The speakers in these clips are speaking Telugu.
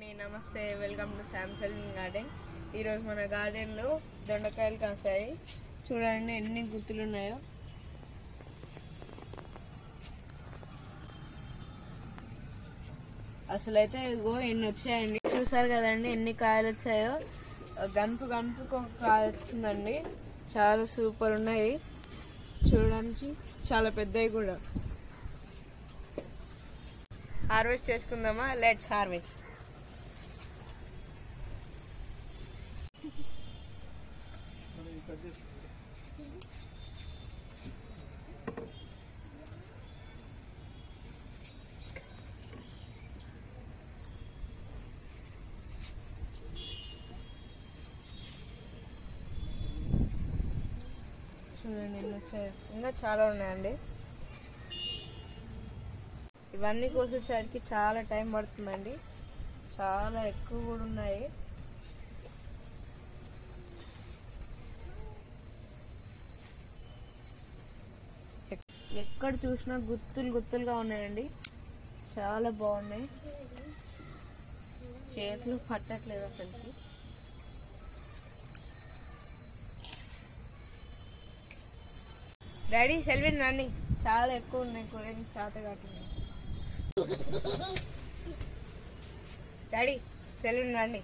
అండి, నమస్తే. Welcome to Samsung garden. ఈరోజు మన గార్డెన్లో దొండకాయలు కాసాయి. చూడండి ఎన్ని గుత్తులు ఉన్నాయో. అసలైతే ఇగో ఎన్ని వచ్చాయండి. చూసారు కదండి ఎన్ని కాయలు వచ్చాయో. గంపుకు ఒక కాయ వచ్చిందండి. చాలా సూపర్ ఉన్నాయి, చూడడానికి చాలా పెద్దవి కూడా. హార్వెస్ట్ చేసుకుందామా? Let's harvest. చూడండి ఎన్ని వచ్చాయి. ఇంకా చాలా ఉన్నాయండి. ఇవన్నీ కోసేసరికి చాలా టైం పడుతుందండి. చాలా ఎక్కువ కూడా ఉన్నాయి. ఎక్కడ చూసినా గుత్తులుగా ఉన్నాయండి. చాలా బాగున్నాయి. చేతులు పట్టట్లేదు అసలుకి. డాడీ సెల్విన్ రండి. చాలా ఎక్కువ ఉన్నాయి, కొయ్యని చేత కావట్లేదు. డాడీ సెల్విన్ రండి.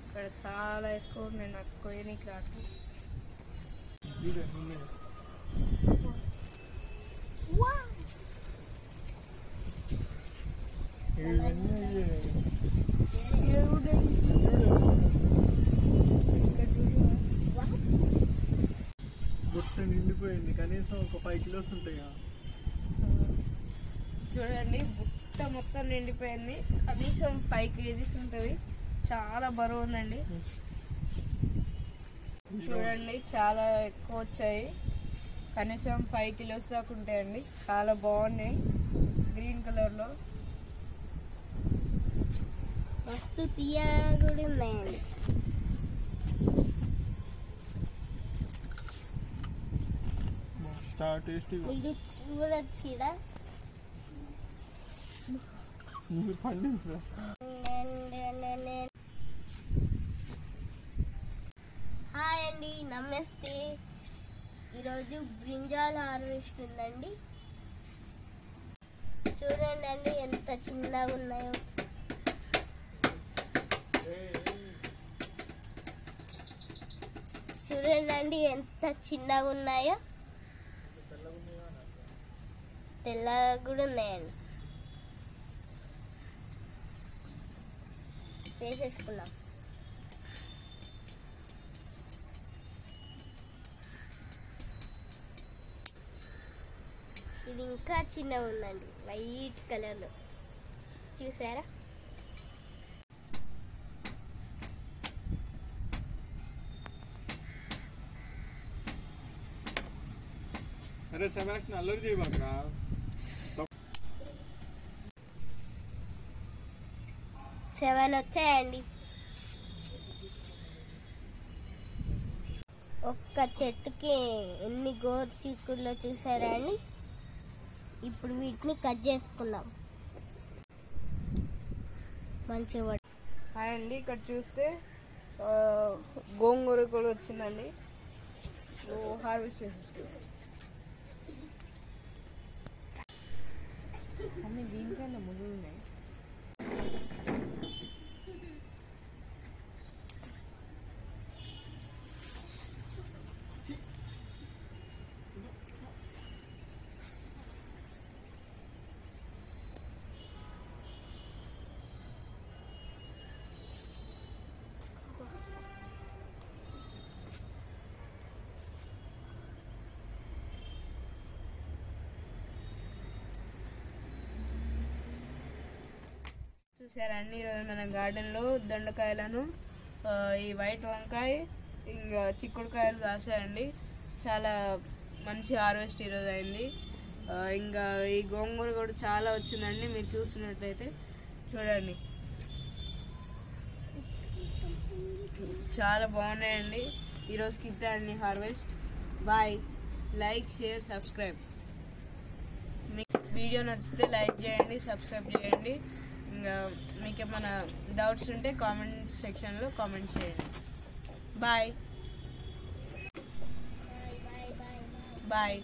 ఇక్కడ చాలా ఎక్కువ ఉన్నాయి, నాకు కొయ్యనికి రావట్లేదు. బుట్ట నిండిపోయింది. కనీసం ఒక 5 కిలోస్ ఉంటాయి. చూడండి బుట్ట మొత్తం నిండిపోయింది. కనీసం 5 కేజీస్ ఉంటుంది. చాలా బరువు ఉందండి. చూడండి చాలా ఎక్కువ వచ్చాయి. కనీసం 5 కిలోస్ దాకా ఉంటాయండి. చాలా బాగున్నాయి, గ్రీన్ కలర్ లో. మస్తు తీయగా కూడా ఉన్నాయండి. చాలా టేస్టీగా. ఇది చూడొచ్చుదా? పండించరా? హాయ్ అండి, నమస్తే. ఈరోజు బ్రింజాల్ హార్వెస్ట్ ఉందండి. చూడండి అండి ఎంత చిన్నగా ఉన్నాయో. చూడండి ఎంత చిన్నగా ఉన్నాయో. తెల్లగా కూడా ఉన్నాయండి. వేసేసుకున్నాం. ఇది ఇంకా చిన్నగా ఉందండి, వైట్ కలర్లో. చూసారా? అరే సెబాస్టియన్ అల్లరి చేయబాకరా. 7 వచ్చాయండి. ఒక్క చెట్టుకి ఎన్ని గోరు చిక్కుల్లో చూసారా అండి. ఇప్పుడు వీటిని కట్ చేసుకుందాం. మంచిగా హాయ్ అండి, ఇక్కడ చూస్తే గోంగూర కూడా వచ్చిందండి. హార్వెస్ట్ చేసేసుకుంటాం. అన్నీ దీనికన్నా ముళ్ళు ఉన్నాయి. చూసారండి, ఈరోజు మన గార్డెన్లో దొండకాయలను, ఈ వైట్ వంకాయ, ఇంకా చిక్కుడుకాయలు కాసాయండి. చాలా మంచి హార్వెస్ట్ ఈరోజు అయింది. ఇంకా ఈ గోంగూర కూడా చాలా వచ్చిందండి. మీరు చూస్తున్నట్లయితే చూడండి, చాలా బాగున్నాయండి. ఈరోజుకి ఇంతే అండి harvest. Bye. Like, share, subscribe. మీకు వీడియో నచ్చితే లైక్ చేయండి, సబ్స్క్రైబ్ చేయండి. ఇంకా మీకు ఏమైనా డౌట్స్ ఉంటే కామెంట్ సెక్షన్లో కామెంట్ చేయండి. Bye bye.